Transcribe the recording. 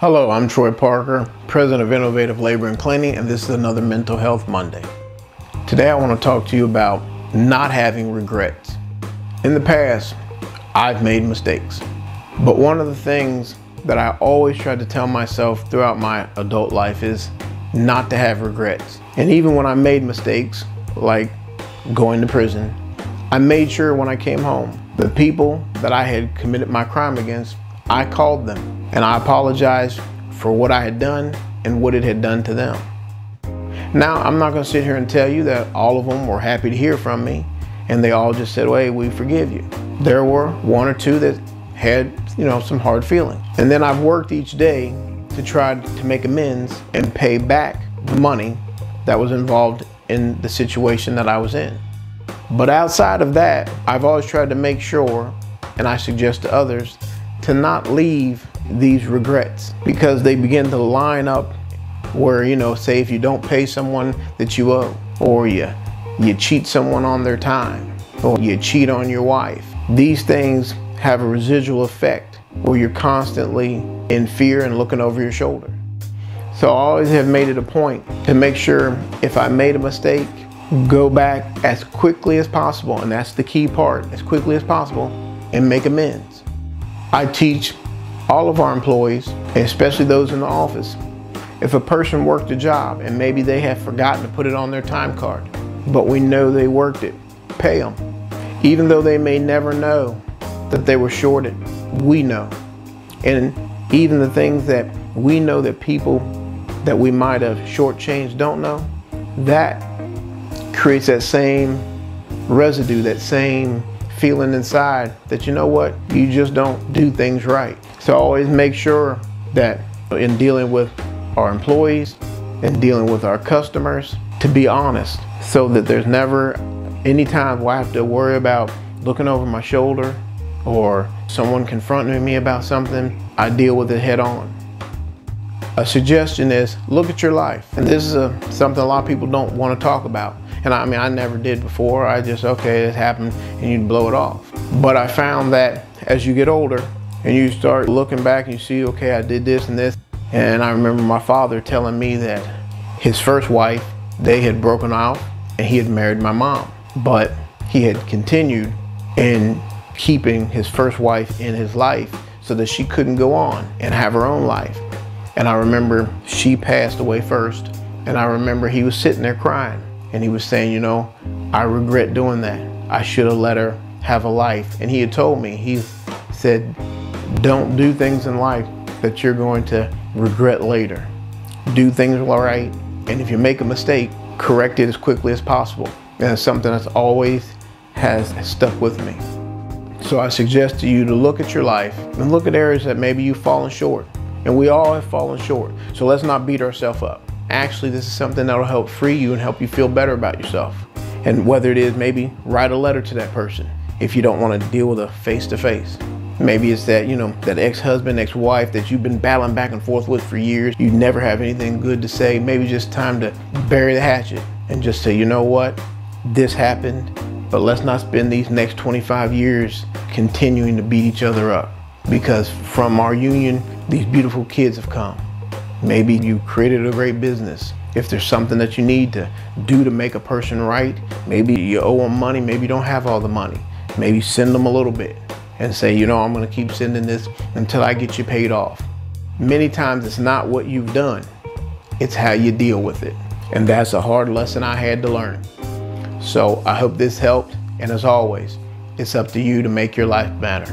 Hello, I'm Troy Parker, President of Innovative Labor and Cleaning, and this is another Mental Health Monday. Today I want to talk to you about not having regrets. In the past, I've made mistakes, but one of the things that I always tried to tell myself throughout my adult life is not to have regrets. And even when I made mistakes, like going to prison, I made sure when I came home, the people that I had committed my crime against, I called them and I apologized for what I had done and what it had done to them. Now, I'm not going to sit here and tell you that all of them were happy to hear from me and they all just said, well, hey, we forgive you. There were one or two that had, some hard feelings. And then I've worked each day to try to make amends and pay back the money that was involved in the situation that I was in. But outside of that, I've always tried to make sure, and I suggest to others, to not leave these regrets, because they begin to line up where, say if you don't pay someone that you owe, or you cheat someone on their time, or you cheat on your wife. These things have a residual effect where you're constantly in fear and looking over your shoulder. So I always have made it a point to make sure if I made a mistake, go back as quickly as possible, and that's the key part, as quickly as possible, and make amends. I teach all of our employees, especially those in the office, if a person worked a job and maybe they have forgotten to put it on their time card, but we know they worked it, pay them. Even though they may never know that they were shorted, we know. And even the things that we know that people that we might have shortchanged don't know, that creates that same residue, that same feeling inside that, you know what, you just don't do things right. So always make sure that in dealing with our employees and dealing with our customers, to be honest, so that there's never any time where I have to worry about looking over my shoulder or someone confronting me about something. I deal with it head on. A suggestion is look at your life. And this is something a lot of people don't want to talk about. And I never did before. I just, okay, it happened, and you blow it off. But I found that as you get older and you start looking back and you see, okay, I did this and this. And I remember my father telling me that his first wife, they had broken off and he had married my mom. But he had continued in keeping his first wife in his life so that she couldn't go on and have her own life. And I remember she passed away first. And I remember he was sitting there crying. And he was saying, I regret doing that. I should have let her have a life. And he had told me, he said, don't do things in life that you're going to regret later. Do things right. And if you make a mistake, correct it as quickly as possible. And it's something that's always has stuck with me. So I suggest to you to look at your life and look at areas that maybe you've fallen short. And we all have fallen short. So let's not beat ourselves up. Actually, this is something that will help free you and help you feel better about yourself. And whether it is maybe write a letter to that person if you don't want to deal with a face-to-face. Maybe it's that, that ex-husband, ex-wife that you've been battling back and forth with for years. You never have anything good to say. Maybe just time to bury the hatchet and just say, you know what, this happened, but let's not spend these next 25 years continuing to beat each other up. Because from our union, these beautiful kids have come. Maybe you created a great business. If there's something that you need to do to make a person right, maybe you owe them money, maybe you don't have all the money. Maybe send them a little bit and say, I'm gonna keep sending this until I get you paid off. Many times it's not what you've done, it's how you deal with it. And that's a hard lesson I had to learn. So I hope this helped, and as always, it's up to you to make your life better.